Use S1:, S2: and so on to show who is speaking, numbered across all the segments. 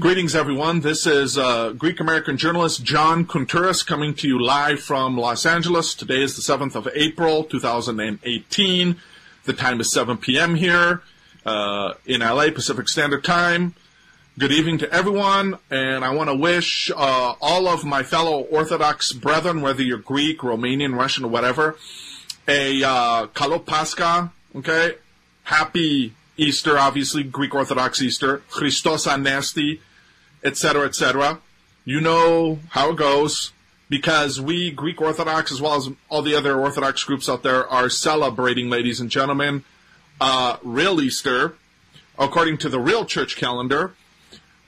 S1: Greetings, everyone. This is Greek-American journalist John Kontouris coming to you live from Los Angeles. Today is the 7th of April, 2018. The time is 7 p.m. here in LA, Pacific Standard Time. Good evening to everyone, and I want to wish all of my fellow Orthodox brethren, whether you're Greek, Romanian, Russian, or whatever, a Kalo Pascha, okay? Happy Easter, obviously, Greek Orthodox Easter, Christos Anesti, etc., etc. You know how it goes, because we, Greek Orthodox, as well as all the other Orthodox groups out there, are celebrating, ladies and gentlemen, real Easter, according to the real church calendar.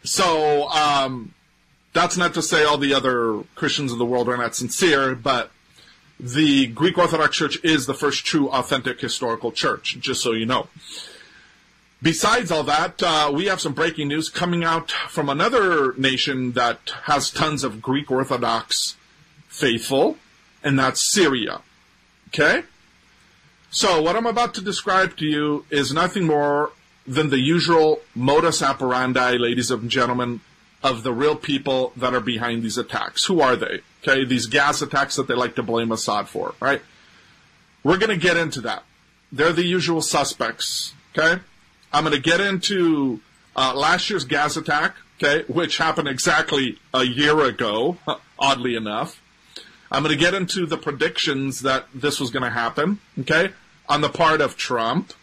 S1: So, that's not to say all the other Christians of the world are not sincere, but the Greek Orthodox Church is the first true, authentic, historical church, just so you know. Besides all that, we have some breaking news coming out from another nation that has tons of Greek Orthodox faithful, and that's Syria. Okay? So what I'm about to describe to you is nothing more than the usual modus operandi, ladies and gentlemen, of the real people that are behind these attacks. Who are they? Okay, these gas attacks that they like to blame Assad for, right? We're going to get into that. They're the usual suspects, okay? I'm going to get into last year's gas attack, okay, which happened exactly a year ago, oddly enough. I'm going to get into the predictions that this was going to happen, okay, on the part of Trump,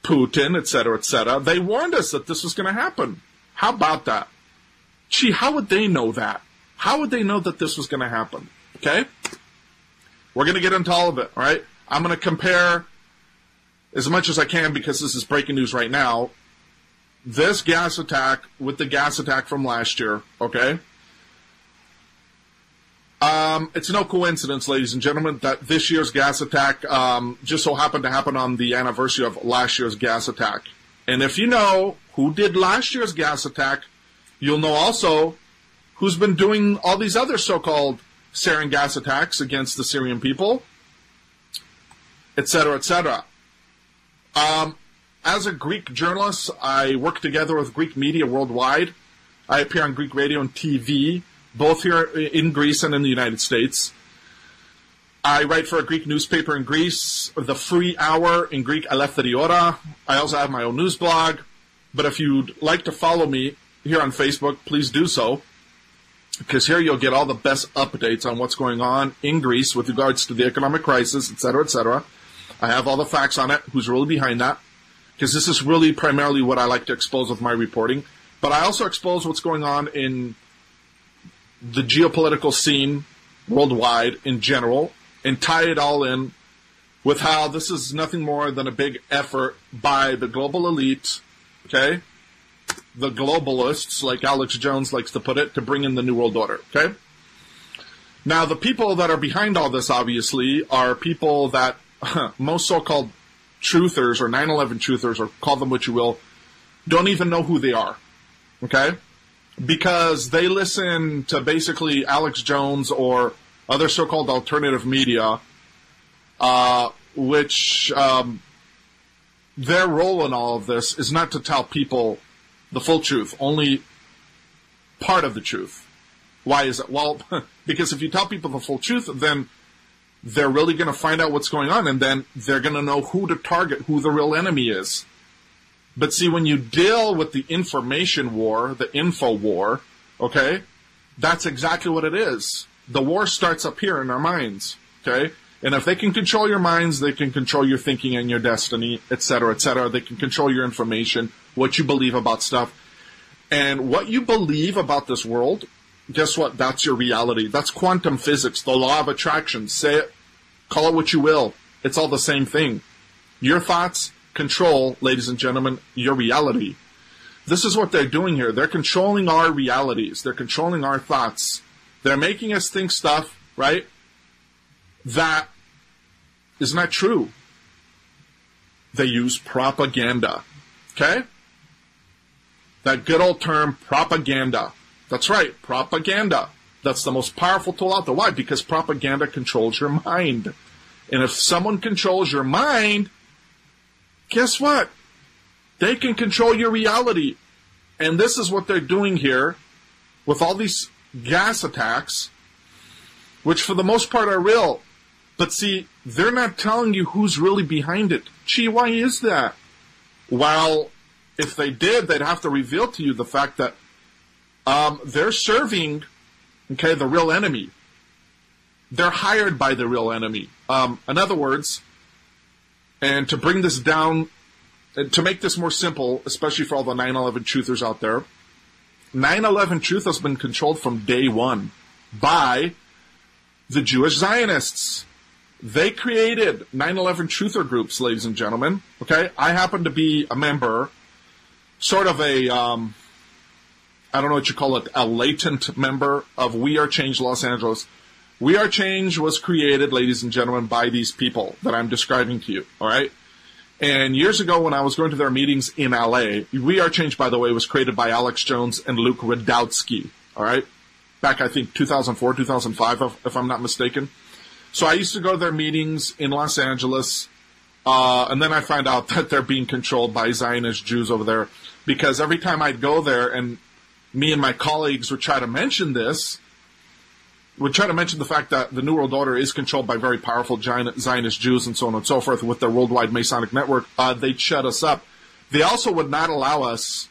S1: Putin, etc., etc. They warned us that this was going to happen. How about that? Gee, how would they know that? How would they know that this was going to happen? Okay? We're going to get into all of it, all right? I'm going to compare as much as I can, because this is breaking news right now, this gas attack with the gas attack from last year, okay? It's no coincidence, ladies and gentlemen, that this year's gas attack just so happened to happen on the anniversary of last year's gas attack. And if you know who did last year's gas attack, you'll know also who's been doing all these other so-called sarin gas attacks against the Syrian people, etc., etc. As a Greek journalist, I work together with Greek media worldwide. I appear on Greek radio and TV, both here in Greece and in the United States. I write for a Greek newspaper in Greece, the Free Hour in Greek, Eleftheri Ora. I also have my own news blog. But if you'd like to follow me here on Facebook, please do so, because here you'll get all the best updates on what's going on in Greece with regards to the economic crisis, etc., etc. I have all the facts on it, who's really behind that, because this is really primarily what I like to expose with my reporting. But I also expose what's going on in the geopolitical scene worldwide in general, and tie it all in with how this is nothing more than a big effort by the global elite, okay, the globalists, like Alex Jones likes to put it, to bring in the New World Order, okay? Now, the people that are behind all this, obviously, are people that most so-called truthers or 9/11 truthers, or call them what you will, don't even know who they are, okay? Because they listen to basically Alex Jones or other so-called alternative media, which their role in all of this is not to tell people the full truth, only part of the truth. Why is it? Well, because if you tell people the full truth, then they're really going to find out what's going on, and then they're going to know who to target, who the real enemy is. But see, when you deal with the information war, the info war, okay, that's exactly what it is. The war starts up here in our minds, okay? And if they can control your minds, they can control your thinking and your destiny, etc., etc. They can control your information, what you believe about stuff. And what you believe about this world, guess what? That's your reality. That's quantum physics, the law of attraction. Say it, call it what you will. It's all the same thing. Your thoughts control, ladies and gentlemen, your reality. This is what they're doing here. They're controlling our realities. They're controlling our thoughts. They're making us think stuff, right, that is not true. They use propaganda. Okay? That good old term, propaganda. That's right, propaganda. That's the most powerful tool out there. Why? Because propaganda controls your mind. And if someone controls your mind, guess what? They can control your reality. And this is what they're doing here with all these gas attacks, which for the most part are real. But see, they're not telling you who's really behind it. Gee, why is that? Well, if they did, they'd have to reveal to you the fact that they're serving, the real enemy. They're hired by the real enemy. In other words, and to bring this down, to make this more simple, especially for all the 9/11 truthers out there, 9/11 truth has been controlled from day one by the Jewish Zionists. They created 9/11 truther groups, ladies and gentlemen. Okay, I happen to be a member, sort of a, I don't know what you call it, a latent member of We Are Change Los Angeles. We Are Change was created, ladies and gentlemen, by these people that I'm describing to you, all right? And years ago when I was going to their meetings in L.A., We Are Change, by the way, was created by Alex Jones and Luke Radowski, all right? Back, I think, 2004, 2005, if I'm not mistaken. So I used to go to their meetings in Los Angeles, and then I find out that they're being controlled by Zionist Jews over there, because every time I'd go there and me and my colleagues would try to mention this, would try to mention the fact that the New World Order is controlled by very powerful Zionist Jews and so on and so forth with their worldwide Masonic network, they'd shut us up. They also would not allow us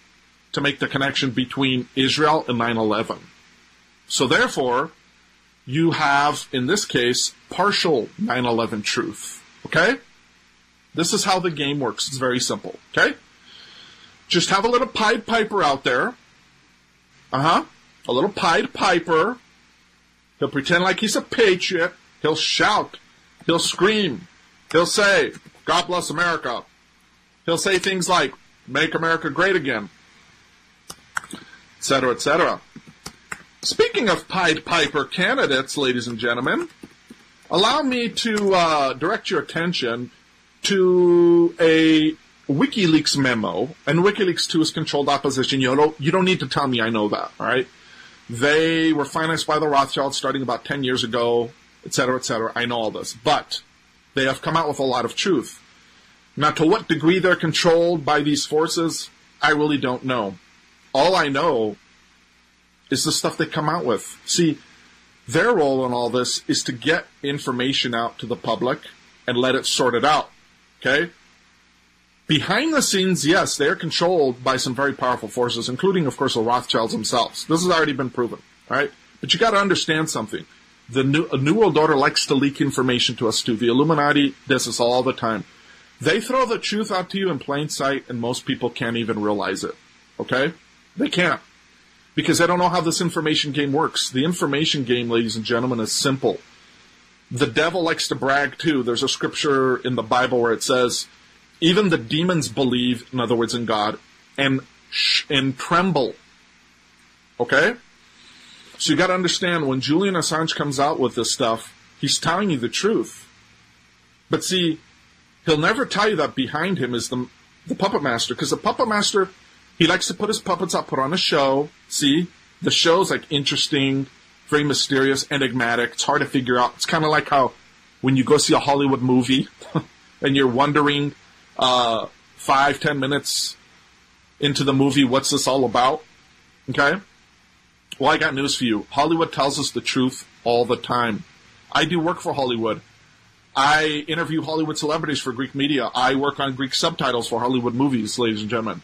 S1: to make the connection between Israel and 9/11. So therefore, you have, in this case, partial 9/11 truth. Okay? This is how the game works. It's very simple. Okay? Just have a little Pied Piper out there. A little Pied Piper. He'll pretend like he's a patriot. He'll shout. He'll scream. He'll say, God bless America. He'll say things like, make America great again, etc., etc. Speaking of Pied Piper candidates, ladies and gentlemen, allow me to direct your attention to a WikiLeaks memo, and WikiLeaks, too, is controlled opposition. You don't need to tell me I know that, all right? They were financed by the Rothschilds starting about 10 years ago, etc., etc. I know all this. But they have come out with a lot of truth. Now, to what degree they're controlled by these forces, I really don't know. All I know is the stuff they come out with. See, their role in all this is to get information out to the public and let it sort it out, okay? Behind the scenes, yes, they are controlled by some very powerful forces, including, of course, the Rothschilds themselves. This has already been proven, all right? But you got to understand something. The New World Order likes to leak information to us, too. The Illuminati does this all the time. They throw the truth out to you in plain sight, and most people can't even realize it, okay? They can't, because they don't know how this information game works. The information game, ladies and gentlemen, is simple. The devil likes to brag, too. There's a scripture in the Bible where it says, even the demons believe, in other words, in God, and tremble. Okay? So you got to understand, when Julian Assange comes out with this stuff, he's telling you the truth. But see, he'll never tell you that behind him is the puppet master, because the puppet master, he likes to put his puppets up, put on a show. See? The show's like interesting, very mysterious, enigmatic. It's hard to figure out. It's kind of like how when you go see a Hollywood movie and you're wondering 5-10 minutes into the movie, what's this all about? Okay? Well, I got news for you. Hollywood tells us the truth all the time. I do work for Hollywood. I interview Hollywood celebrities for Greek media. I work on Greek subtitles for Hollywood movies, ladies and gentlemen.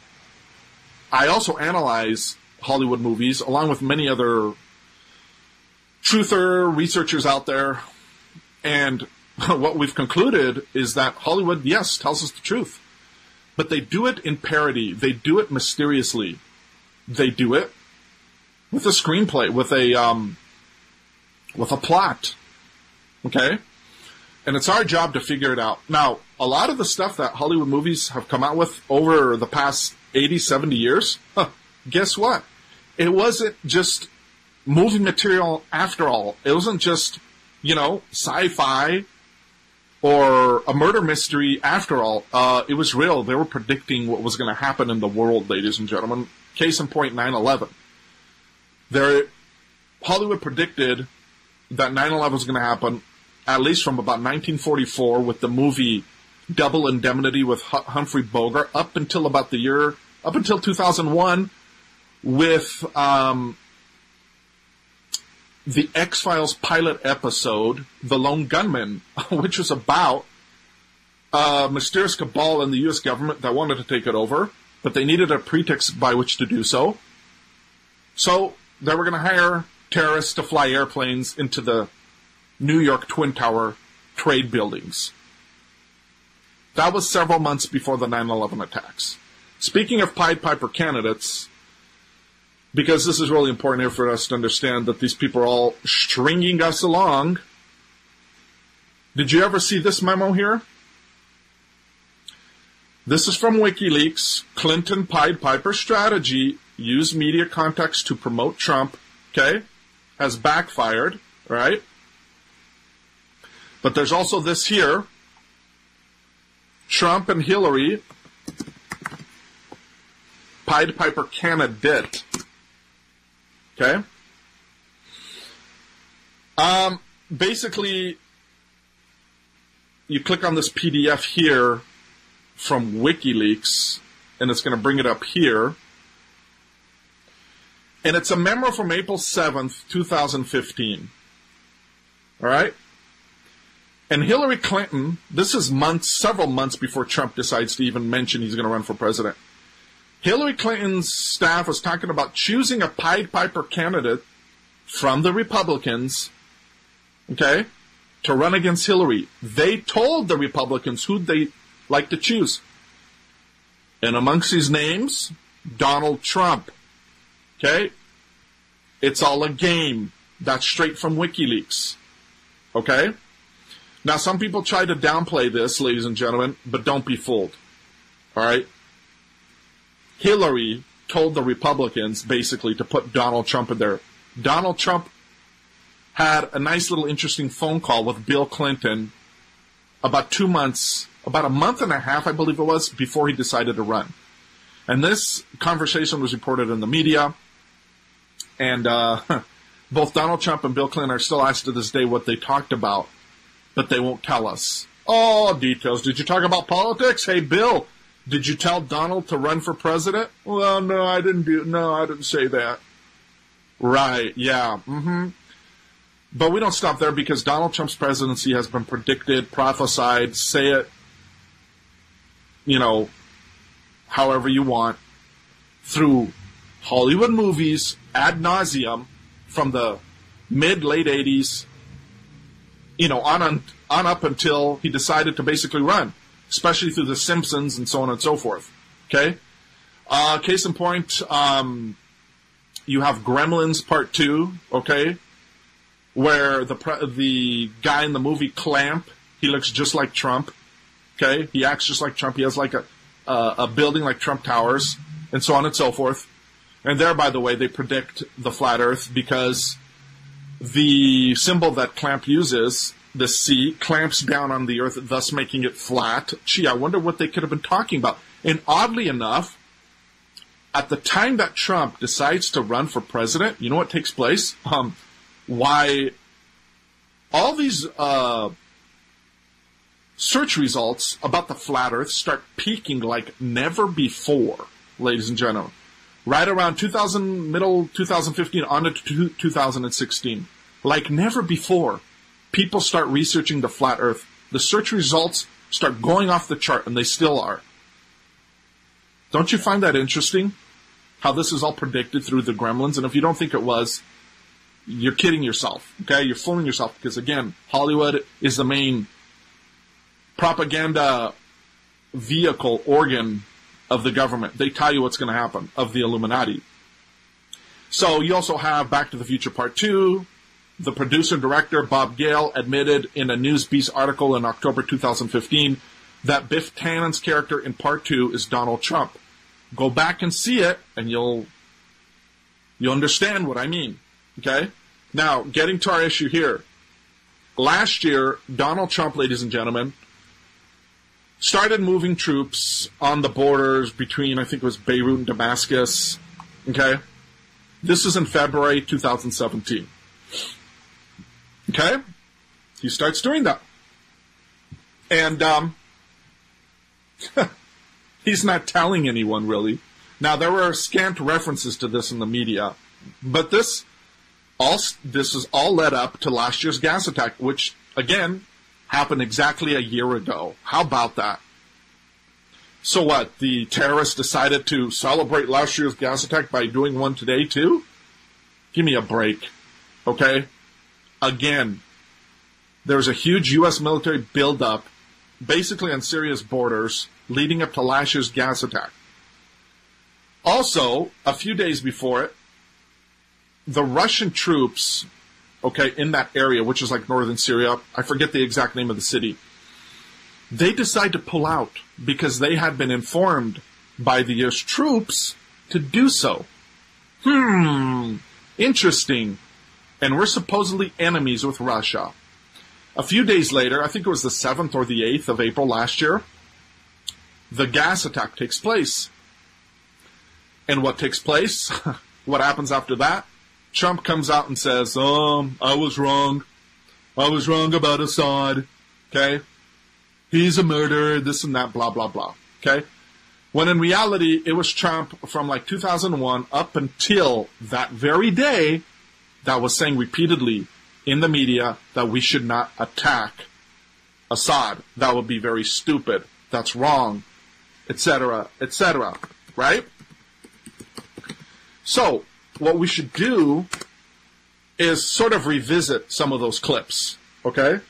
S1: I also analyze Hollywood movies, along with many other truther researchers out there. And what we've concluded is that Hollywood, yes, tells us the truth. But they do it in parody. They do it mysteriously. They do it with a screenplay, with a plot. Okay? And it's our job to figure it out. Now, a lot of the stuff that Hollywood movies have come out with over the past 80, 70 years, guess what? It wasn't just movie material after all. It wasn't just, sci-fi or a murder mystery after all. It was real. They were predicting what was going to happen in the world, ladies and gentlemen. Case in point, 9/11. Hollywood predicted that 9/11 was going to happen at least from about 1944 with the movie Double Indemnity with Humphrey Bogart up until 2001 with the X-Files pilot episode, The Lone Gunman, which was about a mysterious cabal in the U.S. government that wanted to take it over, but they needed a pretext by which to do so. So they were going to hire terrorists to fly airplanes into the New York Twin Tower trade buildings. That was several months before the 9/11 attacks. Speaking of Pied Piper candidates, because this is really important here for us to understand that these people are all stringing us along, did you ever see this memo here? This is from WikiLeaks. Clinton Pied Piper strategy, use media contacts to promote Trump, okay, has backfired, right? But there's also this here. Trump and Hillary, Pied Piper candidate. Okay? Basically, you click on this PDF here from WikiLeaks, and it's going to bring it up here. And it's a memo from April 7th, 2015. All right? And Hillary Clinton, this is several months before Trump decides to even mention he's going to run for president. Hillary Clinton's staff was talking about choosing a Pied Piper candidate from the Republicans, okay, to run against Hillary. They told the Republicans who they like to choose. And amongst these names, Donald Trump. Okay? It's all a game. That's straight from WikiLeaks. Okay? Now, some people try to downplay this, ladies and gentlemen, but don't be fooled. All right? Hillary told the Republicans, basically, to put Donald Trump in there. Donald Trump had a nice little interesting phone call with Bill Clinton about a month and a half, I believe it was, before he decided to run. And this conversation was reported in the media, and both Donald Trump and Bill Clinton are still asked to this day what they talked about, but they won't tell us. Oh, details. Did you talk about politics? Hey, Bill, did you tell Donald to run for president? Well, no, I didn't say that. Right, yeah, But we don't stop there because Donald Trump's presidency has been predicted, prophesied, say it, however you want, through Hollywood movies ad nauseum from the mid-late 80s, on up until he decided to basically run, especially through The Simpsons and so on and so forth. Okay? Case in point, you have Gremlins Part 2, okay, where the guy in the movie Clamp, he looks just like Trump, okay? He acts just like Trump. He has like a building like Trump Towers, and so on and so forth. And there, by the way, they predict the flat Earth because the symbol that Clamp uses, the C, clamps down on the Earth, thus making it flat. Gee, I wonder what they could have been talking about. And oddly enough, at the time that Trump decides to run for president, you know what takes place? Why all these search results about the flat Earth start peaking like never before, ladies and gentlemen. Right around middle 2015 on to 2016. Like never before, people start researching the flat Earth. The search results start going off the chart, and they still are. Don't you find that interesting? How this is all predicted through the Gremlins? And if you don't think it was, you're kidding yourself, okay? You're fooling yourself because, again, Hollywood is the main propaganda vehicle organ of the government. They tell you what's going to happen, of the Illuminati. So you also have Back to the Future Part 2. The producer and director, Bob Gale, admitted in a Newsbeat article in October 2015 that Biff Tannen's character in Part 2 is Donald Trump. Go back and see it, and you'll understand what I mean. Okay? Now, getting to our issue here. Last year, Donald Trump, ladies and gentlemen, started moving troops on the borders between, I think it was Beirut and Damascus. Okay? This is in February 2017. Okay? He starts doing that. And he's not telling anyone, really. Now, there were scant references to this in the media, but this is all led up to last year's gas attack, which, again, happened exactly a year ago. How about that? So what, the terrorists decided to celebrate last year's gas attack by doing one today, too? Give me a break, okay? Again, there's a huge U.S. military buildup, basically on Syria's borders, leading up to last year's gas attack. Also, a few days before it, the Russian troops, okay, in that area, which is like northern Syria, I forget the exact name of the city, they decide to pull out because they had been informed by the U.S. troops to do so. Interesting. And we're supposedly enemies with Russia. A few days later, I think it was the 7th or the 8th of April last year, the gas attack takes place. And what takes place? What happens after that? Trump comes out and says, I was wrong. I was wrong about Assad. Okay? He's a murderer, this and that, blah, blah, blah. Okay? When in reality, it was Trump from like 2001 up until that very day that was saying repeatedly in the media that we should not attack Assad. That would be very stupid. That's wrong, etc., etc., right? So, what we should do is sort of revisit some of those clips, okay?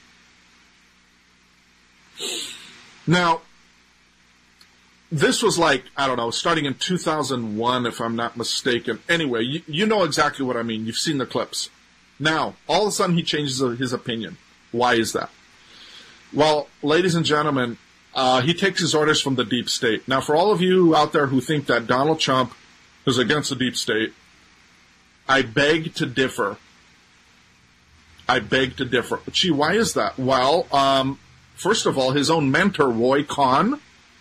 S1: Now, this was like, I don't know, starting in 2001, if I'm not mistaken. Anyway, you know exactly what I mean. You've seen the clips. Now, all of a sudden he changes his opinion. Why is that? Well, ladies and gentlemen, he takes his orders from the deep state. Now, for all of you out there who think that Donald Trump is against the deep state, I beg to differ. I beg to differ. Gee, why is that? Well, first of all, his own mentor, Roy Cohn,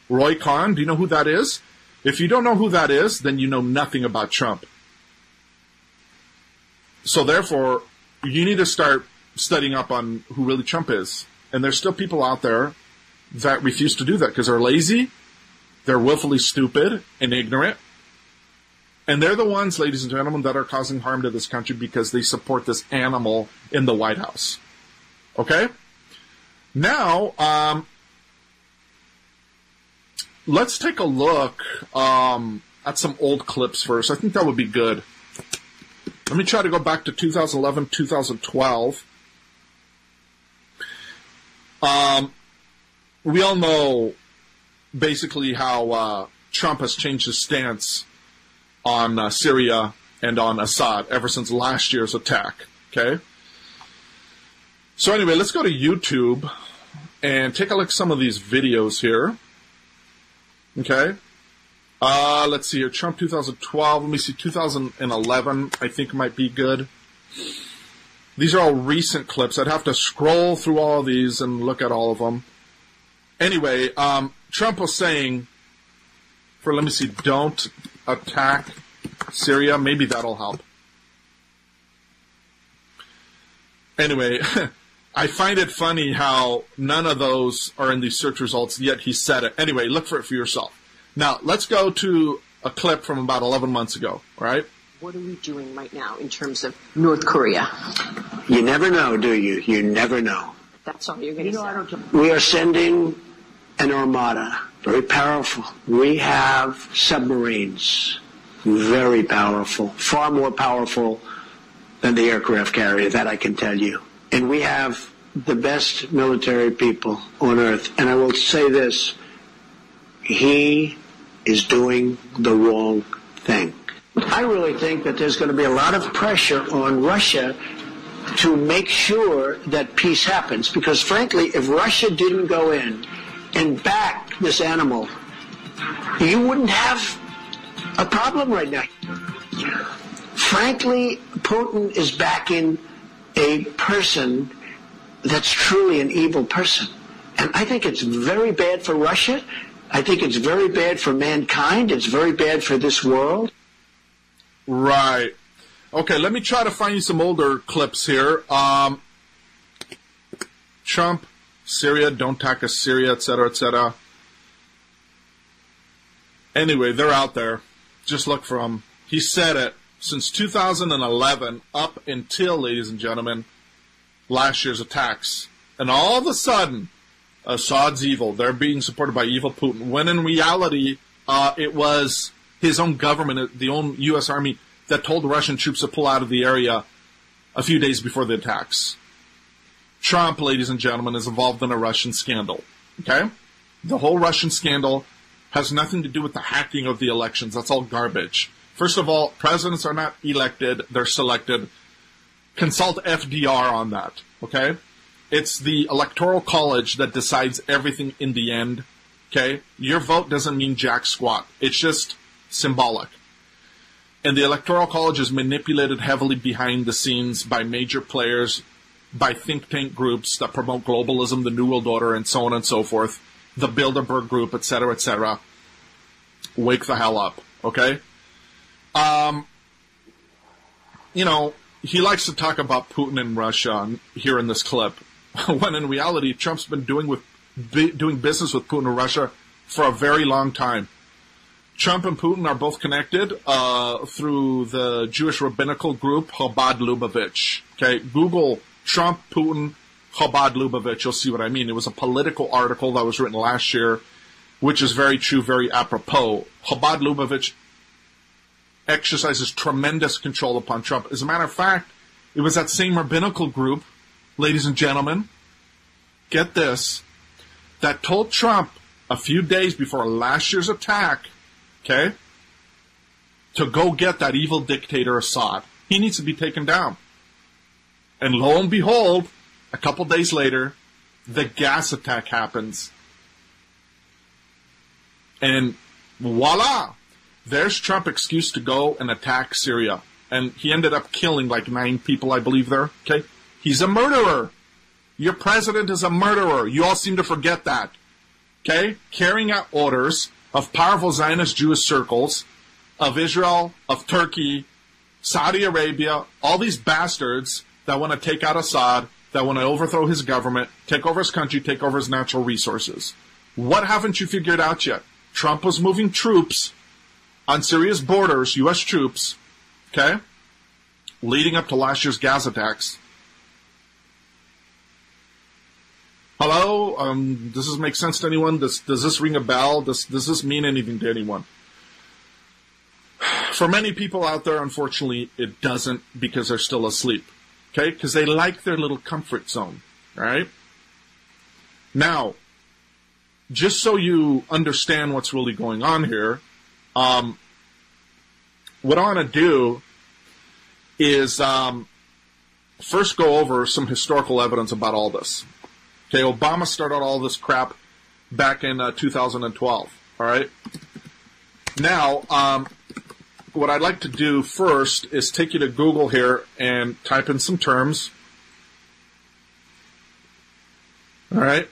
S1: do you know who that is? If you don't know who that is, then you know nothing about Trump. So therefore, you need to start studying up on who really Trump is. And there's still people out there that refuse to do that because they're lazy, they're willfully stupid and ignorant. And they're the ones, ladies and gentlemen, that are causing harm to this country because they support this animal in the White House. Okay? Now, let's take a look at some old clips first. I think that would be good. Let me try to go back to 2011, 2012. We all know basically how Trump has changed his stance on Syria and on Assad ever since last year's attack. Okay? So anyway, let's go to YouTube and take a look at some of these videos here. Okay? Let's see here. Trump 2012. Let me see. 2011, I think might be good. These are all recent clips. I'd have to scroll through all of these and look at all of them. Anyway, Trump was saying, let me see, don't attack Syria. Maybe that'll help. Anyway, I find it funny how none of those are in these search results, yet he said it. Anyway, look for it for yourself. Now, let's go to a clip from about 11 months ago, all right?
S2: What are we doing right now in terms of North Korea?
S3: You never know, do you? You never know.
S2: That's all you're going to say.
S3: We are sending an armada, very powerful. We have submarines, very powerful, far more powerful than the aircraft carrier, that I can tell you. And we have the best military people on earth. And I will say this, he is doing the wrong thing. I really think that there's going to be a lot of pressure on Russia to make sure that peace happens. Because frankly, if Russia didn't go in and back this animal, you wouldn't have a problem right now. Frankly, Putin is backing a person that's truly an evil person. And I think it's very bad for Russia. I think it's very bad for mankind. It's very bad for this world.
S1: Right. Okay, let me try to find you some older clips here. Trump, Syria, don't attack us, Syria, etc., etc. Anyway, they're out there. Just look for him. He said it since 2011 up until, ladies and gentlemen, last year's attacks. And all of a sudden, Assad's evil. They're being supported by evil Putin. When in reality, it was his own government, the own U.S. Army, that told the Russian troops to pull out of the area a few days before the attacks. Trump, ladies and gentlemen, is involved in a Russian scandal. Okay? The whole Russian scandal has nothing to do with the hacking of the elections. That's all garbage. First of all, presidents are not elected, they're selected. Consult FDR on that. Okay? It's the Electoral College that decides everything in the end. Okay? Your vote doesn't mean jack squat. It's just symbolic. And the Electoral College is manipulated heavily behind the scenes by major players, by think tank groups that promote globalism, the New World Order, and so on and so forth, the Bilderberg Group, etc., etc. Wake the hell up, okay? You know, he likes to talk about Putin and Russia here in this clip, when in reality, Trump's been doing business with Putin and Russia for a very long time. Trump and Putin are both connected through the Jewish rabbinical group Chabad Lubavitch. Okay, Google Trump, Putin, Chabad Lubavitch. You'll see what I mean. It was a political article that was written last year, which is very true, very apropos. Chabad Lubavitch exercises tremendous control upon Trump. As a matter of fact, it was that same rabbinical group, ladies and gentlemen, get this, that told Trump a few days before last year's attack, okay, to go get that evil dictator Assad. He needs to be taken down. And lo and behold, a couple days later, the gas attack happens. And voila! There's Trump's excuse to go and attack Syria. And he ended up killing like 9 people, I believe, there. Okay? He's a murderer. Your president is a murderer. You all seem to forget that. Okay? Carrying out orders of powerful Zionist Jewish circles, of Israel, of Turkey, Saudi Arabia, all these bastards that want to take out Assad, that want to overthrow his government, take over his country, take over his natural resources. What haven't you figured out yet? Trump was moving troops on Syria's borders, U.S. troops, okay, leading up to last year's gas attacks. Hello? Does this make sense to anyone? Does this ring a bell? Does this mean anything to anyone? For many people out there, unfortunately, it doesn't, because they're still asleep. Okay? Because they like their little comfort zone. Right? Now, just so you understand what's really going on here, what I want to do is first go over some historical evidence about all this. Okay, Obama started all this crap back in 2012, all right? Now, what I'd like to do first is take you to Google here and type in some terms, all right?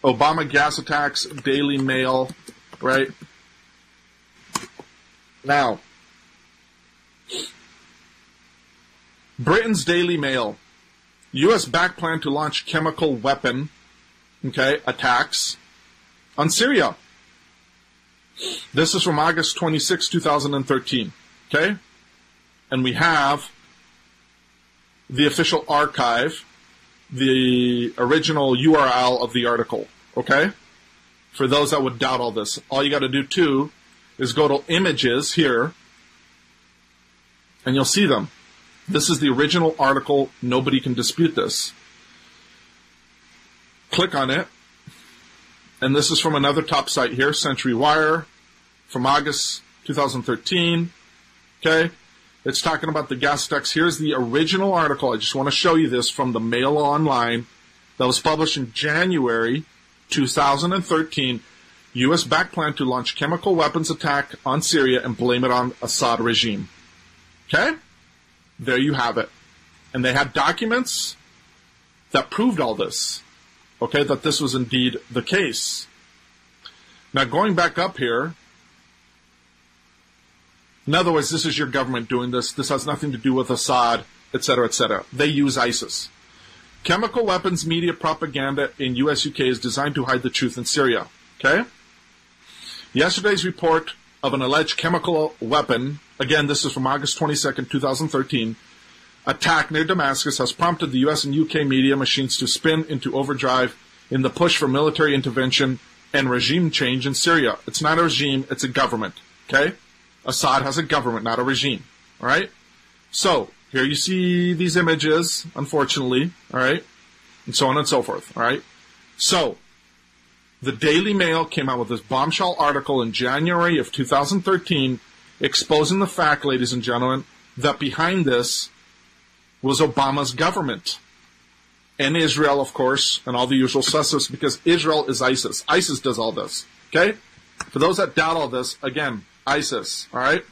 S1: Obama gas attacks, Daily Mail, right? Now, Britain's Daily Mail. U.S. back plan to launch chemical weapon, okay, attacks on Syria. This is from August 26, 2013, okay? And we have the official archive, the original URL of the article, okay? For those that would doubt all this, all you got to do, too, is go to images here, and you'll see them. This is the original article. Nobody can dispute this. Click on it. And this is from another top site here, Century Wire, from August 2013. Okay? It's talking about the gas attacks. Here's the original article. I just want to show you this from the Mail Online that was published in January 2013. U.S. back plan to launch chemical weapons attack on Syria and blame it on Assad regime. Okay? There you have it. And they had documents that proved all this. Okay, that this was indeed the case. Now, going back up here, in other words, this is your government doing this. This has nothing to do with Assad, etc., etc. They use ISIS. Chemical weapons media propaganda in US, UK is designed to hide the truth in Syria. Okay? Yesterday's report of an alleged chemical weapon, again, this is from August 22nd, 2013, attack near Damascus has prompted the U.S. and U.K. media machines to spin into overdrive in the push for military intervention and regime change in Syria. It's not a regime, it's a government, okay? Assad has a government, not a regime, all right? So, here you see these images, unfortunately, all right? And so on and so forth, all right? So, the Daily Mail came out with this bombshell article in January of 2013 exposing the fact, ladies and gentlemen, that behind this was Obama's government. And Israel, of course, and all the usual suspects, because Israel is ISIS. ISIS does all this, okay? For those that doubt all this, again, ISIS, all right?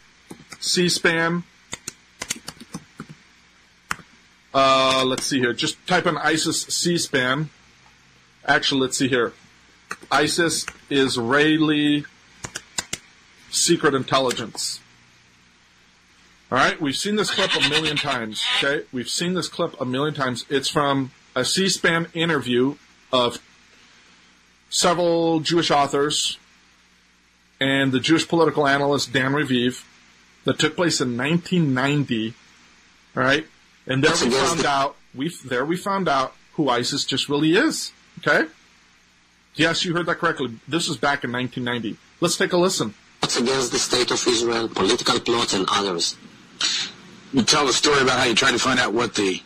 S1: C-SPAN. Let's see here. Just type in ISIS C-SPAN. Actually, let's see here. ISIS Israeli Secret Intelligence. All right, we've seen this clip a million times, okay? We've seen this clip a million times. It's from a C-SPAN interview of several Jewish authors and the Jewish political analyst Dan Reviv that took place in 1990, all right? And there we found out who ISIS just really is, okay? Yes, you heard that correctly. This was back in 1990. Let's take a listen.
S4: It's against the state of Israel, political plots, and others.
S5: You tell the story about how you try to find out what they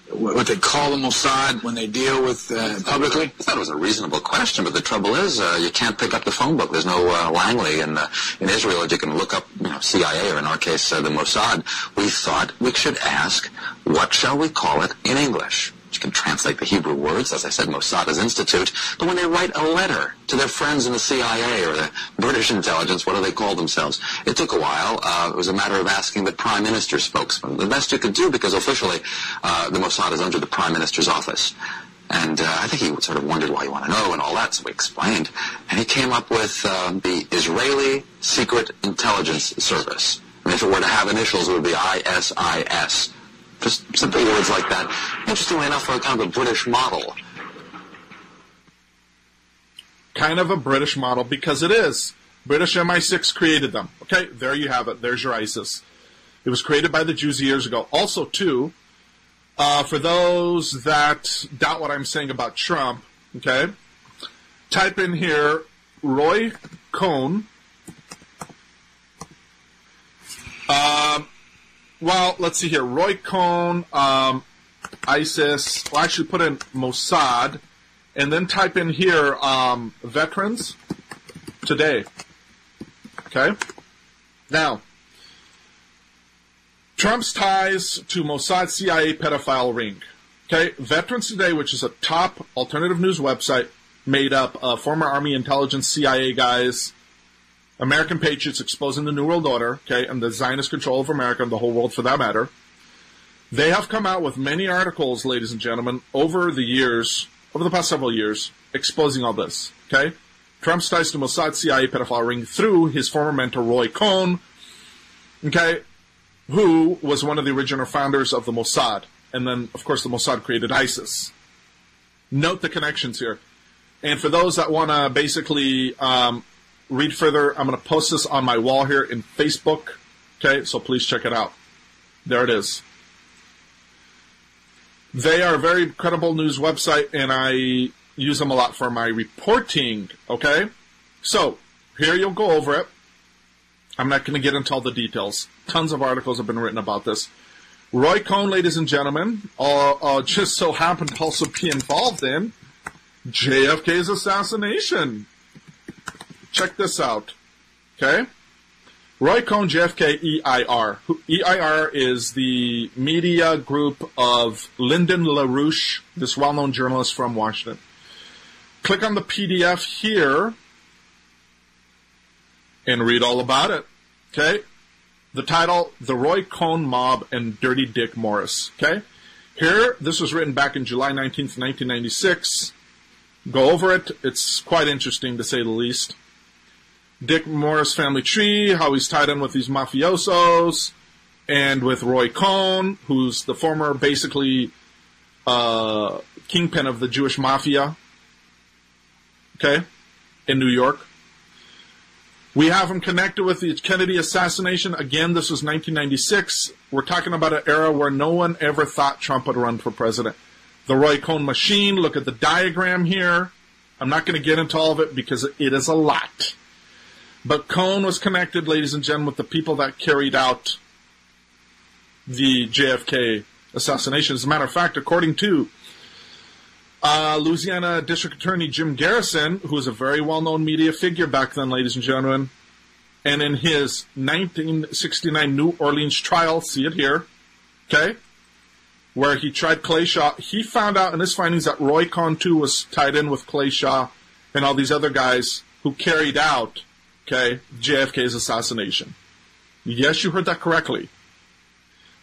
S5: call the Mossad when they deal with publicly?
S6: I thought it was a reasonable question, but the trouble is you can't pick up the phone book. There's no Langley in Israel that you can look up, CIA, or in our case, the Mossad. We thought we should ask, what shall we call it in English? You can translate the Hebrew words, as I said, Mossad is institute, but when they write a letter to their friends in the CIA or the British intelligence, what do they call themselves? It took a while. It was a matter of asking the Prime Minister's spokesman. The best you could do, because officially the Mossad is under the Prime Minister's office. And I think he sort of wondered why you want to know and all that, so we explained. And he came up with the Israeli Secret Intelligence Service. And if it were to have initials, it would be ISIS. Just simple words like that. Interestingly enough, for kind of a British model.
S1: Kind of a British model, because it is. British MI6 created them. Okay, there you have it. There's your ISIS. It was created by the Jews years ago. Also, too, for those that doubt what I'm saying about Trump, okay, type in here Roy Cohn. Well, let's see here. Roy Cohn, ISIS. Well, actually put in Mossad, and then type in here veterans today. Okay? Now, Trump's ties to Mossad CIA pedophile ring. Okay? Veterans Today, which is a top alternative news website made up of former Army intelligence CIA guys, American patriots exposing the New World Order, okay, and the Zionist control of America and the whole world for that matter. They have come out with many articles, ladies and gentlemen, over the past several years, exposing all this, okay? Trump's ties to Mossad CIA pedophile ring through his former mentor, Roy Cohn, okay, who was one of the original founders of the Mossad. And then, of course, the Mossad created ISIS. Note the connections here. And for those that want to basically read further, I'm going to post this on my wall here in Facebook. Okay, so please check it out. There it is. They are a very credible news website, and I use them a lot for my reporting. Okay, so here you'll go over it. I'm not going to get into all the details. Tons of articles have been written about this. Roy Cohn, ladies and gentlemen, just so happened to also be involved in JFK's assassination. Check this out, okay? Roy Cohn, JFK, EIR. EIR is the media group of Lyndon LaRouche, this well-known journalist from Washington. Click on the PDF here and read all about it, okay? The title, The Roy Cohn Mob and Dirty Dick Morris, okay? Here, this was written back in July 19th, 1996. Go over it. It's quite interesting, to say the least. Dick Morris family tree, how he's tied in with these mafiosos, and with Roy Cohn, who's the former, basically, kingpin of the Jewish mafia, okay, in New York. We have him connected with the Kennedy assassination. Again, this was 1996. We're talking about an era where no one ever thought Trump would run for president. The Roy Cohn machine, look at the diagram here. I'm not going to get into all of it because it is a lot. But Cohn was connected, ladies and gentlemen, with the people that carried out the JFK assassination. As a matter of fact, according to Louisiana District Attorney Jim Garrison, who was a very well-known media figure back then, ladies and gentlemen, and in his 1969 New Orleans trial, see it here, okay, where he tried Clay Shaw, he found out in his findings that Roy Cohn, too, was tied in with Clay Shaw and all these other guys who carried out, okay, JFK's assassination. Yes, you heard that correctly.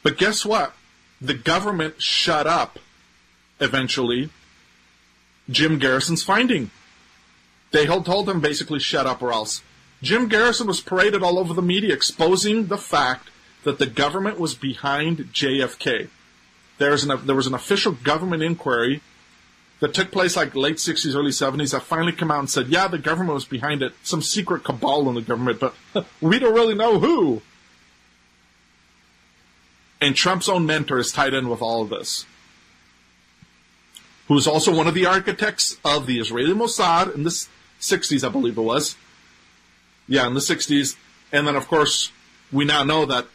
S1: But guess what? The government shut up, eventually, Jim Garrison's finding. They told him basically shut up or else. Jim Garrison was paraded all over the media exposing the fact that the government was behind JFK. There was an official government inquiry that took place like late 60s, early 70s that finally came out and said, yeah, the government was behind it. Some secret cabal in the government, but we don't really know who. And Trump's own mentor is tied in with all of this, who's also one of the architects of the Israeli Mossad in the 60s, I believe it was. Yeah, in the 60s. And then, of course, we now know that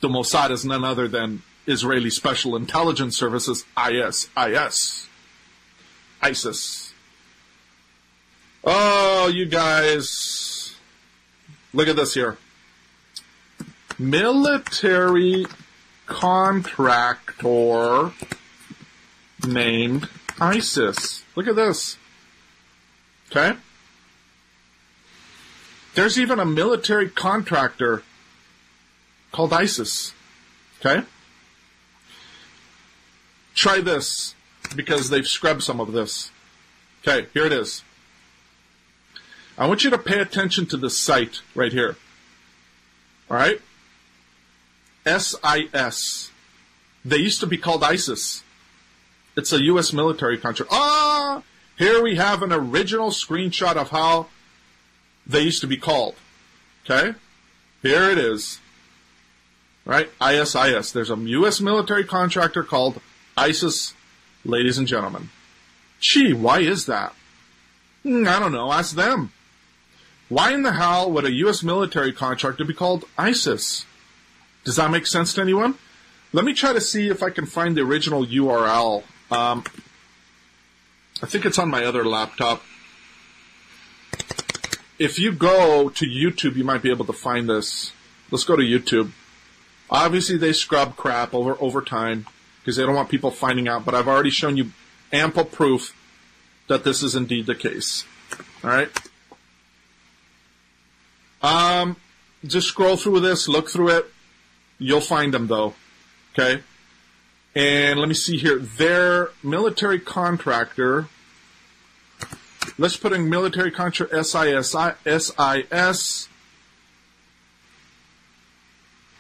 S1: the Mossad is none other than Israeli Special Intelligence Services, ISIS. Oh, you guys. Look at this here. Military contractor named ISIS. Look at this. Okay? There's even a military contractor called ISIS. Okay? Try this, because they've scrubbed some of this. Okay, here it is. I want you to pay attention to this site right here. All right? SIS. They used to be called ISIS. It's a U.S. military contract. Here we have an original screenshot of how they used to be called. Okay? Here it is. Right? ISIS. There's a U.S. military contractor called ISIS, ladies and gentlemen. Gee, why is that? I don't know. Ask them. Why in the hell would a U.S. military contractor be called ISIS? Does that make sense to anyone? Let me try to see if I can find the original URL. I think it's on my other laptop. If you go to YouTube, you might be able to find this. Let's go to YouTube. Obviously, they scrub crap over time because they don't want people finding out, but I've already shown you ample proof that this is indeed the case. All right? Just scroll through this, look through it. You'll find them, though. Okay? And let me see here. Their military contractor, let's put in military contractor SIS.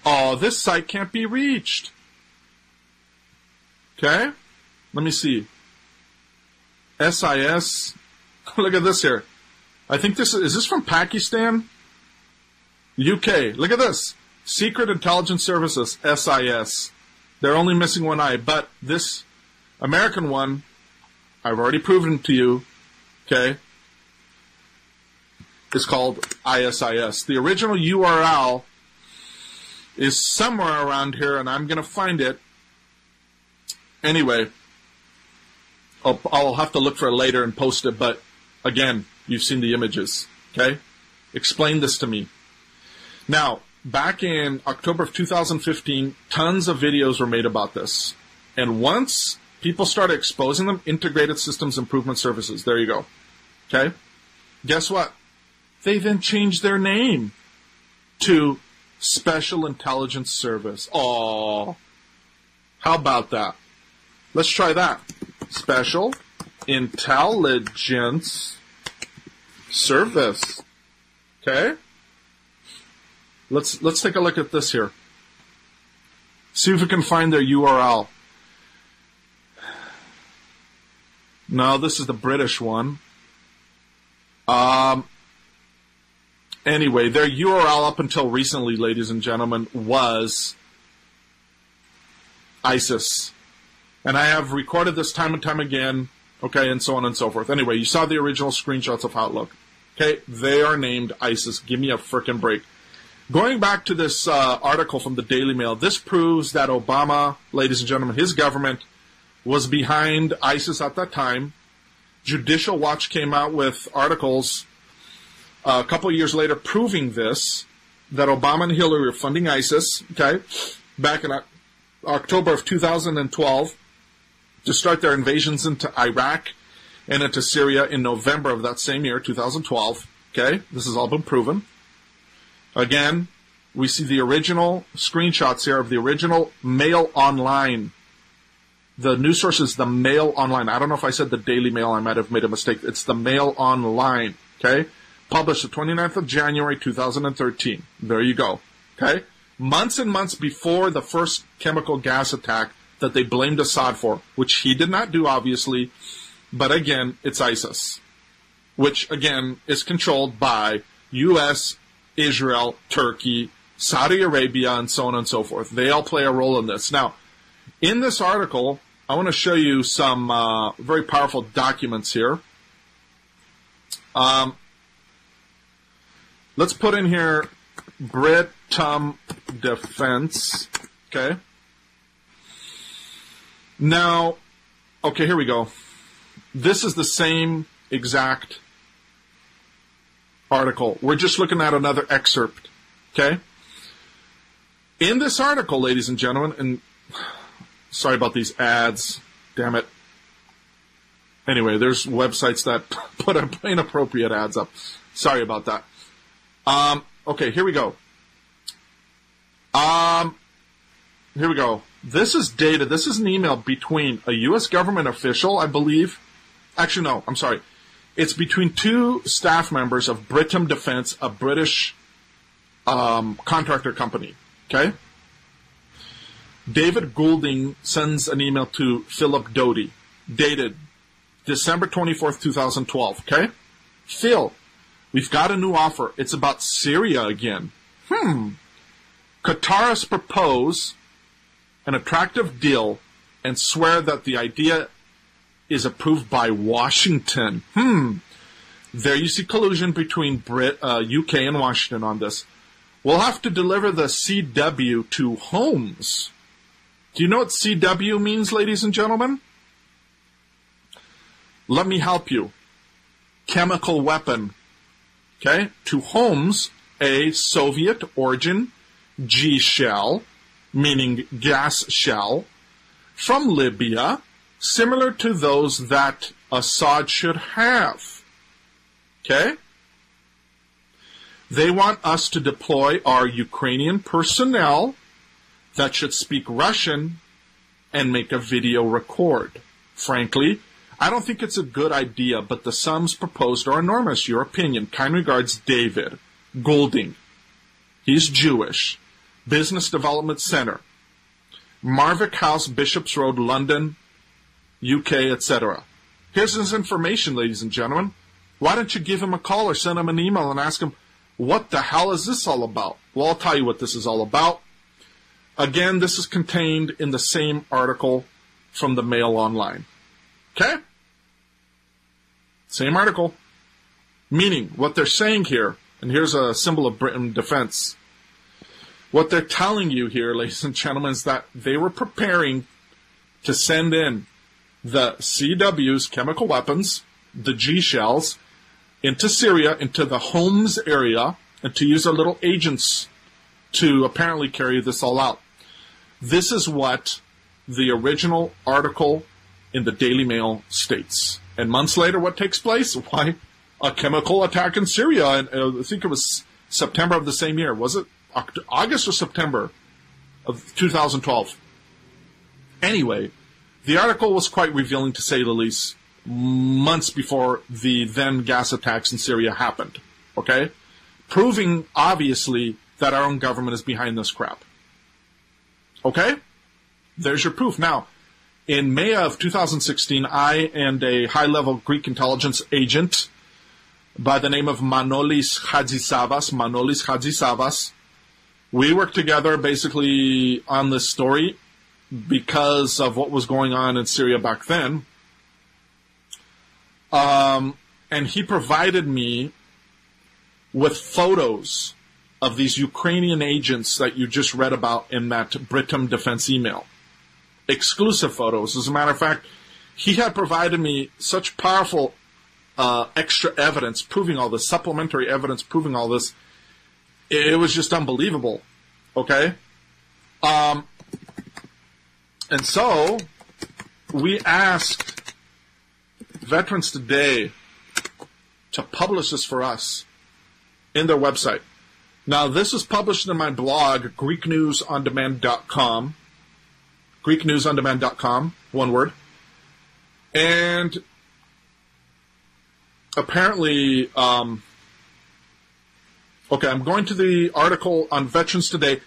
S1: Oh, this site can't be reached. Okay? Let me see. SIS. Look at this here. I think is this from Pakistan? UK. Look at this. Secret Intelligence Services, SIS. They're only missing one eye, but this American one, I've already proven to you, okay, is called ISIS. The original URL is somewhere around here, and I'm going to find it. Anyway, I'll have to look for it later and post it, but again, you've seen the images, okay? Explain this to me. Now, back in October of 2015, tons of videos were made about this. And once people started exposing them, Integrated Systems Improvement Services, there you go. Okay? Guess what? They then changed their name to Special Intelligence Service. Oh, how about that? Let's try that. Special Intelligence Service. Okay? Let's take a look at this here. See if we can find their URL. No, this is the British one. And Anyway, their URL up until recently, ladies and gentlemen, was ISIS. And I have recorded this time and time again, okay, and so on and so forth. Anyway, you saw the original screenshots of how it looked. Okay, they are named ISIS. Give me a frickin' break. Going back to this article from the Daily Mail, this proves that Obama, ladies and gentlemen, his government was behind ISIS at that time. Judicial Watch came out with articles a couple of years later proving this, that Obama and Hillary were funding ISIS, okay, back in October of 2012 to start their invasions into Iraq and into Syria in November of that same year, 2012, okay? This has all been proven. Again, we see the original screenshots here of the original Mail Online. The news source is the Mail Online. I don't know if I said the Daily Mail. I might have made a mistake. It's the Mail Online, okay? Published the 29th of January, 2013. There you go, okay? Months and months before the first chemical gas attack that they blamed Assad for, which he did not do, obviously, but again, it's ISIS, which, again, is controlled by U.S., Israel, Turkey, Saudi Arabia, and so on and so forth. They all play a role in this. Now, in this article, I want to show you some very powerful documents here. Let's put in here Britam Defense, okay? Now, okay, here we go. This is the same exact article. We're just looking at another excerpt, okay? In this article, ladies and gentlemen, and sorry about these ads, damn it. Anyway, there's websites that put inappropriate ads up. Sorry about that. Okay, here we go. Here we go. This is data. This is an email between a U.S. government official, I believe. Actually, no, I'm sorry. It's between two staff members of Britam Defense, a British contractor company. Okay? David Goulding sends an email to Philip Doty, dated December 24th, 2012. Okay? Phil, we've got a new offer. It's about Syria again. Qatarists propose an attractive deal and swear that the idea is approved by Washington. There you see collusion between UK and Washington on this. We'll have to deliver the CW to homes. Do you know what CW means, ladies and gentlemen? Let me help you. Chemical weapon. Okay? To homes, a Soviet origin G shell, meaning gas shell, from Libya, similar to those that Assad should have. Okay? They want us to deploy our Ukrainian personnel that should speak Russian and make a video record. Frankly, I don't think it's a good idea, but the sums proposed are enormous. Your opinion. Kind regards, David Goulding. He's Jewish. Business Development Center. Marvick House, Bishops Road, London, UK, etc. Here's his information, ladies and gentlemen. Why don't you give him a call or send him an email and ask him, what the hell is this all about? Well, I'll tell you what this is all about. Again, this is contained in the same article from the Mail Online. Okay? Same article. Meaning, what they're saying here, and here's a symbol of Britain defense. What they're telling you here, ladies and gentlemen, is that they were preparing to send in the CWs, chemical weapons, the G shells, into Syria, into the Homs area, and to use their little agents to apparently carry this all out. This is what the original article in the Daily Mail states. And months later, what takes place? Why? A chemical attack in Syria. And I think it was September of the same year. Was it August or September of 2012? Anyway, the article was quite revealing, to say the least, months before the then gas attacks in Syria happened. Okay? Proving, obviously, that our own government is behind this crap. Okay? There's your proof. Now, in May of 2016, I and a high-level Greek intelligence agent by the name of Manolis Hadjisavas. We worked together basically on this story because of what was going on in Syria back then. And he provided me with photos of these Ukrainian agents that you just read about in that Britam defense email. Exclusive photos. As a matter of fact, he had provided me such powerful extra evidence proving all this, supplementary evidence proving all this. It was just unbelievable. Okay? And so, we asked Veterans Today to publish this for us in their website. Now, this is published in my blog, GreekNewsOnDemand.com. GreekNewsOnDemand.com, one word. And apparently, okay, I'm going to the article on Veterans Today.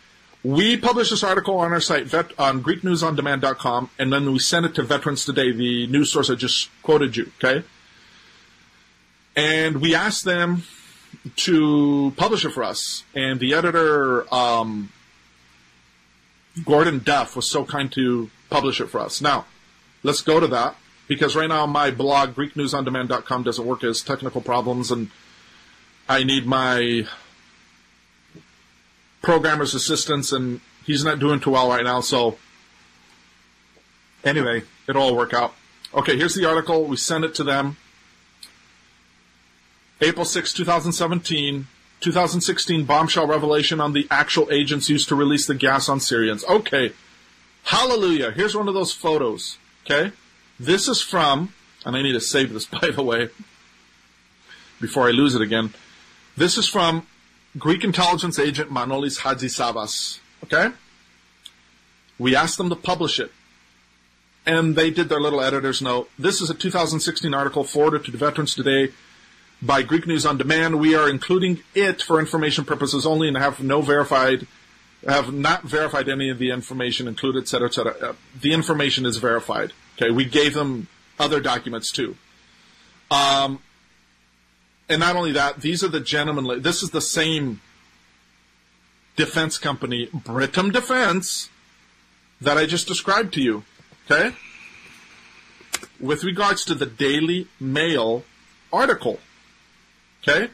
S1: We publish this article on our site, on GreekNewsOnDemand.com, and then we send it to Veterans Today, the news source I just quoted you, okay? And we asked them to publish it for us. And the editor, Gordon Duff, was so kind to publish it for us. Now, let's go to that, because right now my blog, GreekNewsOnDemand.com, doesn't work. It has technical problems, and I need my programmer's assistance, and he's not doing too well right now, so anyway, it'll all work out. Okay, here's the article. We sent it to them. April 6, 2017, 2016 bombshell revelation on the actual agents used to release the gas on Syrians. Okay, hallelujah. Here's one of those photos, okay? This is from, and I need to save this, by the way, before I lose it again. This is from Greek intelligence agent Manolis Hadjisavas, okay? We asked them to publish it, and they did their little editor's note. This is a 2016 article forwarded to the Veterans Today by Greek News on Demand. We are including it for information purposes only and have not verified any of the information included, et cetera, et cetera. The information is verified. Okay, we gave them other documents too. And not only that, these are the gentlemen. This is the same defense company, Britam Defense, that I just described to you. Okay? With regards to the Daily Mail article. Okay?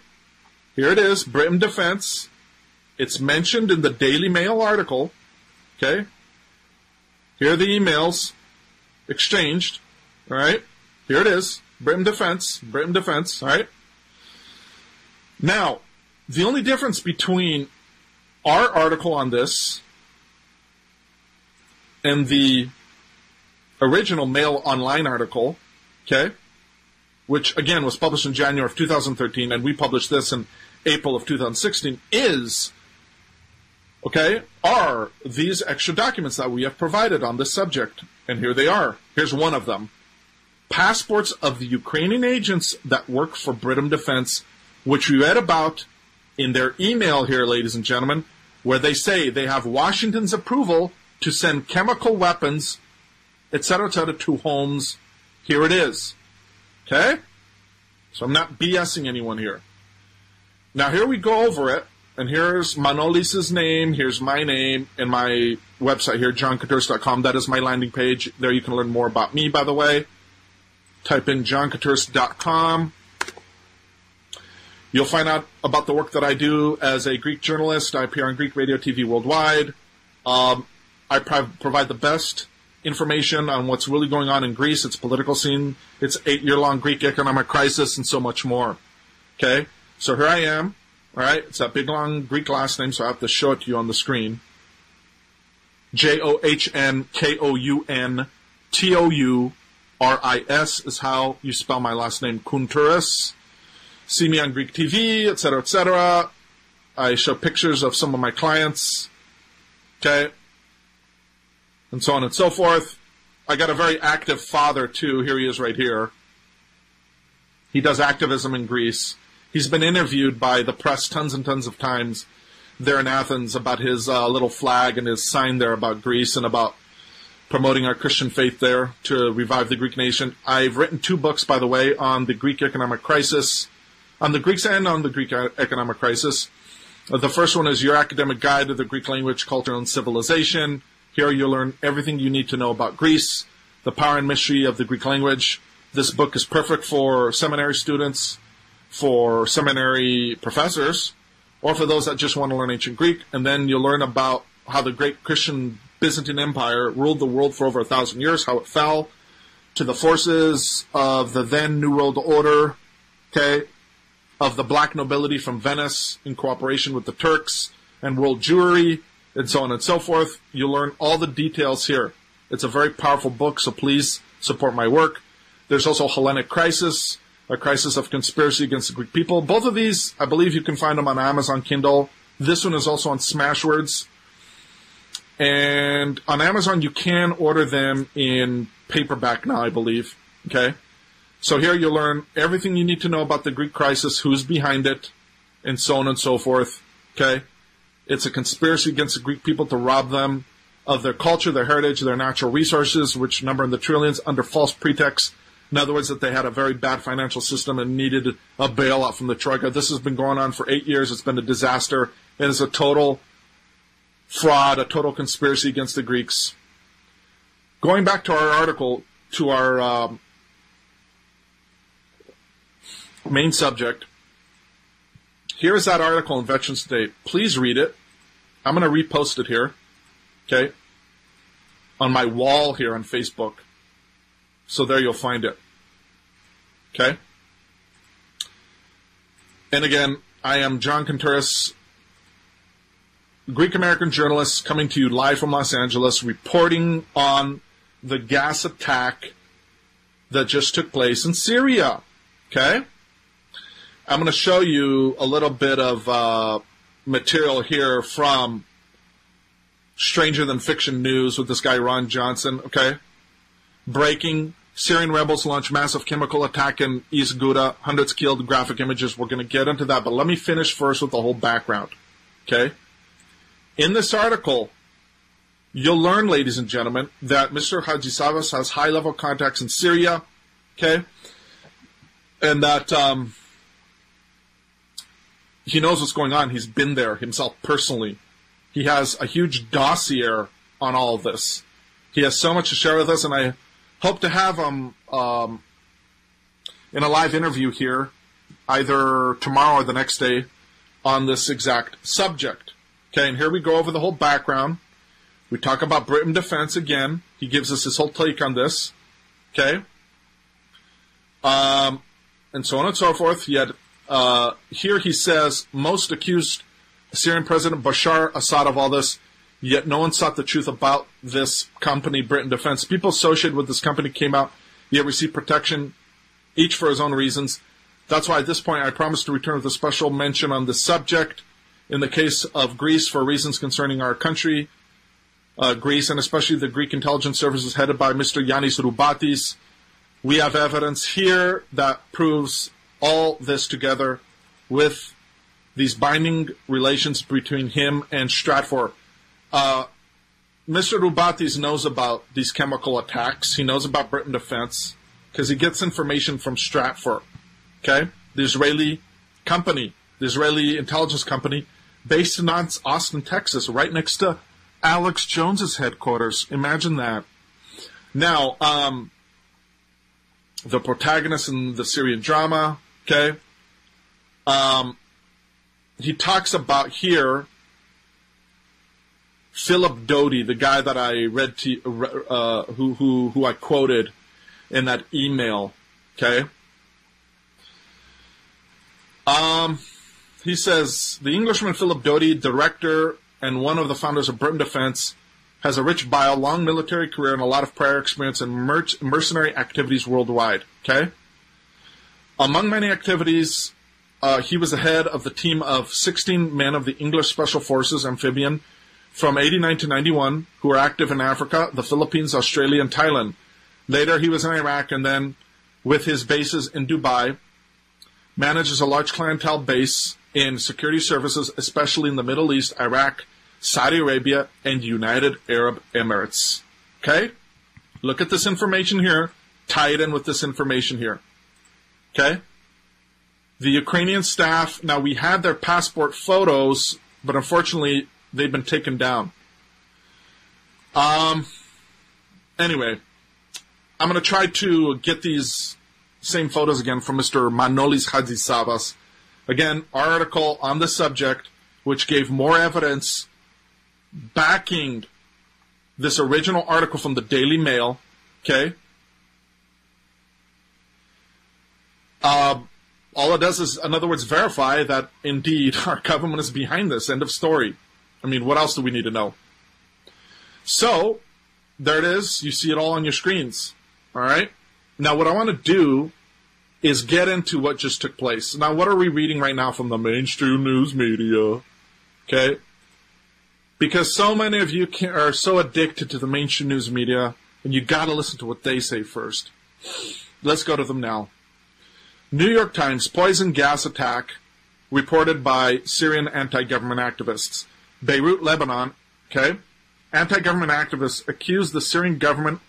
S1: Here it is, Britam Defense. It's mentioned in the Daily Mail article. Okay? Here are the emails exchanged. All right? Here it is, Britam Defense. All right? Now, the only difference between our article on this and the original Mail Online article, okay, which again was published in January of 2013, and we published this in April of 2016, are these extra documents that we have provided on this subject. And here they are. Here's one of them. Passports of the Ukrainian agents that work for Britam Defense, which we read about in their email here, ladies and gentlemen, where they say they have Washington's approval to send chemical weapons, etc., to homes. Here it is. Okay? So I'm not BSing anyone here. Now here we go over it, and here's Manolis' name, here's my name, and my website here, johncoutures.com. That is my landing page. There you can learn more about me, by the way. Type in johncoutures.com. You'll find out about the work that I do as a Greek journalist. I appear on Greek radio, TV worldwide. I provide the best information on what's really going on in Greece, its political scene, its 8-year-long Greek economic crisis, and so much more. Okay? So here I am. All right? It's that big, long Greek last name, so I have to show it to you on the screen. JOHNKOUNTOURIS is how you spell my last name, Kounturis. See me on Greek TV, etc., etc. I show pictures of some of my clients. Okay? And so on and so forth. I got a very active father, too. Here he is right here. He does activism in Greece. He's been interviewed by the press tons and tons of times there in Athens about his little flag and his sign there about Greece and about promoting our Christian faith there to revive the Greek nation. I've written 2 books, by the way, on the Greek economic crisis. on the Greeks and on the Greek economic crisis. The first one is Your Academic Guide to the Greek Language, Culture, and Civilization. Here you'll learn everything you need to know about Greece, the power and mystery of the Greek language. This book is perfect for seminary students, for seminary professors, or for those that just want to learn ancient Greek. And then you'll learn about how the great Christian Byzantine Empire ruled the world for over 1,000 years, how it fell to the forces of the then New World Order, okay, of the black nobility from Venice in cooperation with the Turks and world Jewry, and so on and so forth. You'll learn all the details here. It's a very powerful book, so please support my work. There's also Hellenic Crisis, a crisis of conspiracy against the Greek people. Both of these, I believe you can find them on Amazon Kindle. This one is also on Smashwords. And on Amazon, you can order them in paperback now, I believe. Okay? So here you'll learn everything you need to know about the Greek crisis, who's behind it, and so on and so forth. Okay? It's a conspiracy against the Greek people to rob them of their culture, their heritage, their natural resources, which number in the trillions, under false pretext. In other words, that they had a very bad financial system and needed a bailout from the Troika. This has been going on for 8 years. It's been a disaster. It is a total fraud, a total conspiracy against the Greeks. Going back to our article, to our main subject, here is that article in Veterans Day. Please read it. I'm going to repost it here, okay, on my wall here on Facebook. So there you'll find it, okay? And again, I am John Contreras, Greek-American journalist, coming to you live from Los Angeles, reporting on the gas attack that just took place in Syria, okay? I'm going to show you a little bit of material here from Stranger Than Fiction News with this guy, Ron Johnson, okay? Breaking: Syrian rebels launch massive chemical attack in East Ghouta, hundreds killed, graphic images. We're going to get into that, but let me finish first with the whole background, okay? In this article, you'll learn, ladies and gentlemen, that Mr. Hadjisavas has high-level contacts in Syria, okay? And that he knows what's going on. He's been there himself personally. He has a huge dossier on all of this. He has so much to share with us, and I hope to have him in a live interview here, either tomorrow or the next day, on this exact subject. Okay, and here we go over the whole background. We talk about Britain defense again. He gives us his whole take on this. Okay? And so on and so forth. Yet, here he says, most accused Syrian President Bashar Assad of all this, yet no one sought the truth about this company, Britain Defense. People associated with this company came out, yet received protection, each for his own reasons. That's why at this point I promise to return with a special mention on this subject. In the case of Greece, for reasons concerning our country, Greece, and especially the Greek intelligence services headed by Mr. Yanis Roubatis, we have evidence here that proves all this together with these binding relations between him and Stratfor. Mr. Roubatis knows about these chemical attacks. He knows about Britain Defense because he gets information from Stratfor, okay? The Israeli company, the Israeli intelligence company based in Austin, Texas, right next to Alex Jones's headquarters. Imagine that. Now, the protagonist in the Syrian drama, okay? He talks about here Philip Doty, the guy that I read to who I quoted in that email, okay? He says, the Englishman Philip Doty, director and one of the founders of Britain Defense, has a rich bio, long military career, and a lot of prior experience in mercenary activities worldwide, okay? Among many activities, he was the head of the team of 16 men of the English Special Forces Amphibian from 89 to 91 who were active in Africa, the Philippines, Australia, and Thailand. Later, he was in Iraq, and then, with his bases in Dubai, manages a large clientele base in security services, especially in the Middle East, Iraq, Saudi Arabia, and United Arab Emirates. Okay? Look at this information here. Tie it in with this information here. Okay? The Ukrainian staff, now we had their passport photos, but unfortunately they've been taken down. Anyway, I'm going to try to get these same photos again from Mr. Manolis Hadzisavas. Again, our article on the subject, which gave more evidence backing this original article from the Daily Mail, okay? All it does is, in other words, verify that, indeed, our government is behind this. End of story. I mean, what else do we need to know? So, there it is. You see it all on your screens. All right? Now, what I want to do is get into what just took place. Now, what are we reading right now from the mainstream news media? Okay? Because so many of you are so addicted to the mainstream news media, and you got to listen to what they say first. Let's go to them now. New York Times, poison gas attack reported by Syrian anti-government activists. Beirut, Lebanon, okay? Anti-government activists accused the Syrian government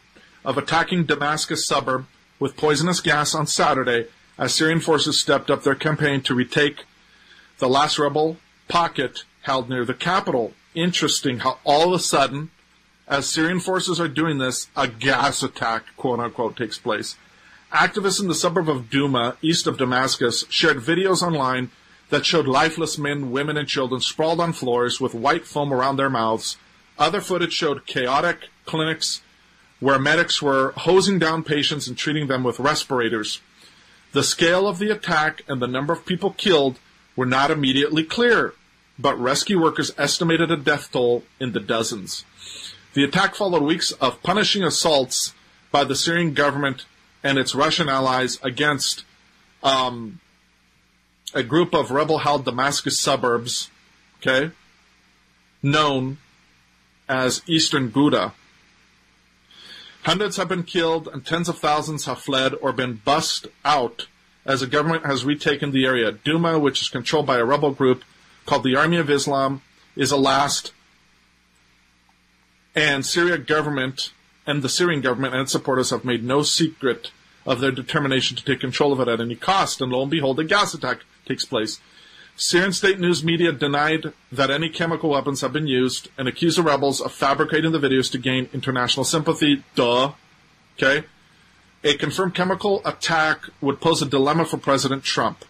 S1: of attacking Damascus suburb with poisonous gas on Saturday as Syrian forces stepped up their campaign to retake the last rebel pocket held near the capital. Interesting how all of a sudden, as Syrian forces are doing this, a gas attack, quote-unquote, takes place. Activists in the suburb of Douma, east of Damascus, shared videos online that showed lifeless men, women, and children sprawled on floors with white foam around their mouths. Other footage showed chaotic clinics where medics were hosing down patients and treating them with respirators. The scale of the attack and the number of people killed were not immediately clear, but rescue workers estimated a death toll in the dozens. The attack followed weeks of punishing assaults by the Syrian government and its Russian allies against a group of rebel-held Damascus suburbs, okay, known as Eastern Ghouta. Hundreds have been killed and tens of thousands have fled or been bussed out as the government has retaken the area. Douma, which is controlled by a rebel group called the Army of Islam, is a last, and the Syrian government and its supporters have made no secret of their determination to take control of it at any cost, and lo and behold, a gas attack takes place. Syrian state news media denied that any chemical weapons have been used and accused the rebels of fabricating the videos to gain international sympathy. Duh. Okay? A confirmed chemical attack would pose a dilemma for President Trump,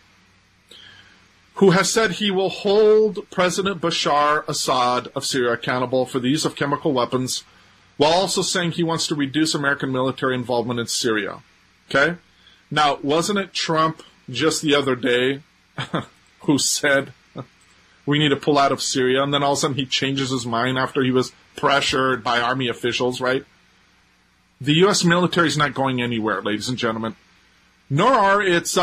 S1: who has said he will hold President Bashar Assad of Syria accountable for the use of chemical weapons, while also saying he wants to reduce American military involvement in Syria. Okay? Now, wasn't it Trump just the other day who said we need to pull out of Syria, and then all of a sudden he changes his mind after he was pressured by army officials, right? The U.S. military is not going anywhere, ladies and gentlemen. Nor are its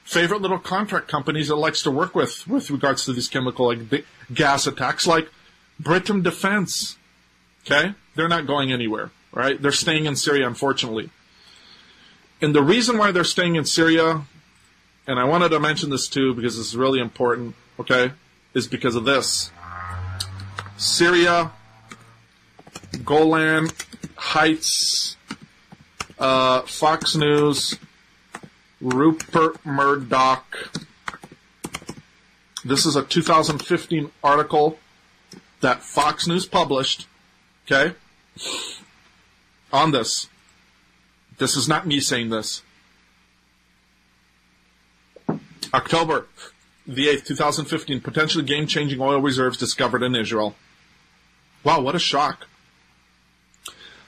S1: favorite little contract companies it likes to work with regards to these chemical gas attacks, like Britain Defense. Okay? They're not going anywhere, right? They're staying in Syria, unfortunately. And the reason why they're staying in Syria, and I wanted to mention this too because this is really important, okay, is because of this. Syria, Golan Heights, Fox News, Rupert Murdoch. This is a 2015 article that Fox News published, okay, on this. This is not me saying this. October the 8th, 2015, potentially game-changing oil reserves discovered in Israel. Wow, what a shock.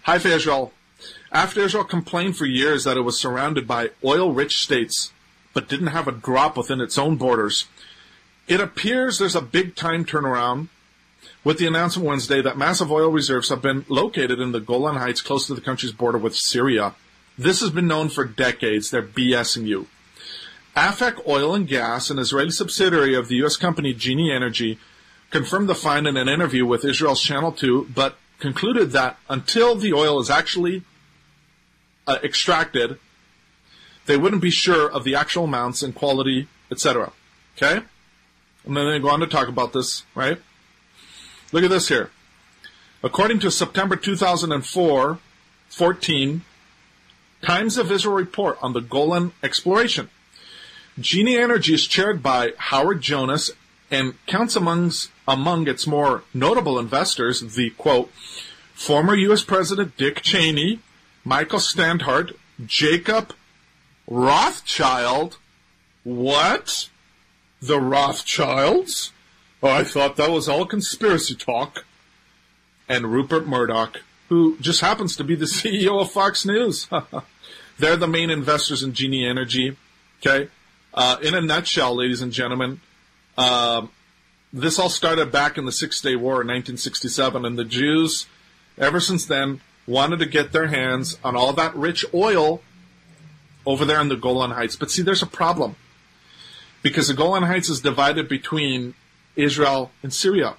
S1: Haifa, Israel. After Israel complained for years that it was surrounded by oil-rich states, but didn't have a drop within its own borders, it appears there's a big-time turnaround with the announcement Wednesday that massive oil reserves have been located in the Golan Heights close to the country's border with Syria. This has been known for decades. They're BSing you. AFEC Oil and Gas, an Israeli subsidiary of the U.S. company Genie Energy, confirmed the find in an interview with Israel's Channel 2, but concluded that until the oil is actually extracted, they wouldn't be sure of the actual amounts and quality, etc. Okay? And then they go on to talk about this, right? Look at this here. According to September 2014, Times of Israel report on the Golan exploration. Genie Energy is chaired by Howard Jonas and counts among its more notable investors the, quote, former U.S. President Dick Cheney, Michael Standhart, Jacob Rothschild. What? The Rothschilds? Oh, I thought that was all conspiracy talk. And Rupert Murdoch, who just happens to be the CEO of Fox News. They're the main investors in Genie Energy. Okay? In a nutshell, ladies and gentlemen, this all started back in the Six-Day War in 1967, and the Jews, ever since then, wanted to get their hands on all that rich oil over there in the Golan Heights. But see, there's a problem, because the Golan Heights is divided between Israel and Syria.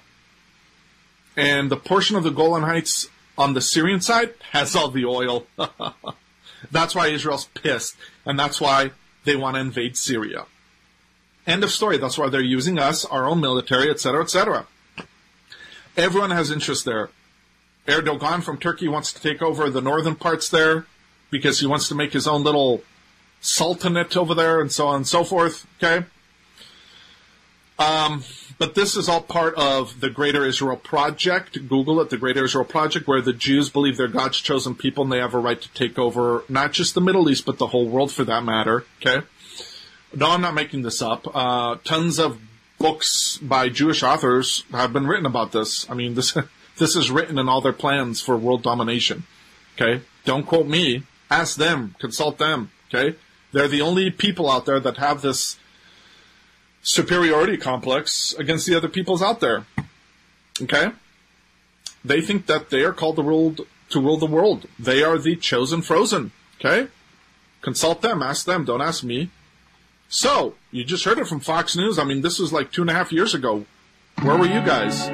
S1: And the portion of the Golan Heights on the Syrian side has all the oil. That's why Israel's pissed, and that's why they want to invade Syria. End of story. That's why they're using us, our own military, etc., etc. Everyone has interest there. Erdogan from Turkey wants to take over the northern parts there because he wants to make his own little sultanate over there and so on and so forth. Okay? But this is all part of the Greater Israel Project. Google it, the Greater Israel Project, where the Jews believe they're God's chosen people and they have a right to take over not just the Middle East, but the whole world for that matter. Okay? No, I'm not making this up. Tons of books by Jewish authors have been written about this. I mean, this is written in all their plans for world domination. Okay? Don't quote me. Ask them. Consult them. Okay? They're the only people out there that have this superiority complex against the other peoples out there. Okay? They think that they are called to rule the world. They are the chosen frozen. Okay? Consult them. Ask them. Don't ask me. So, you just heard it from Fox News. I mean, this was like 2.5 years ago. Where were you guys?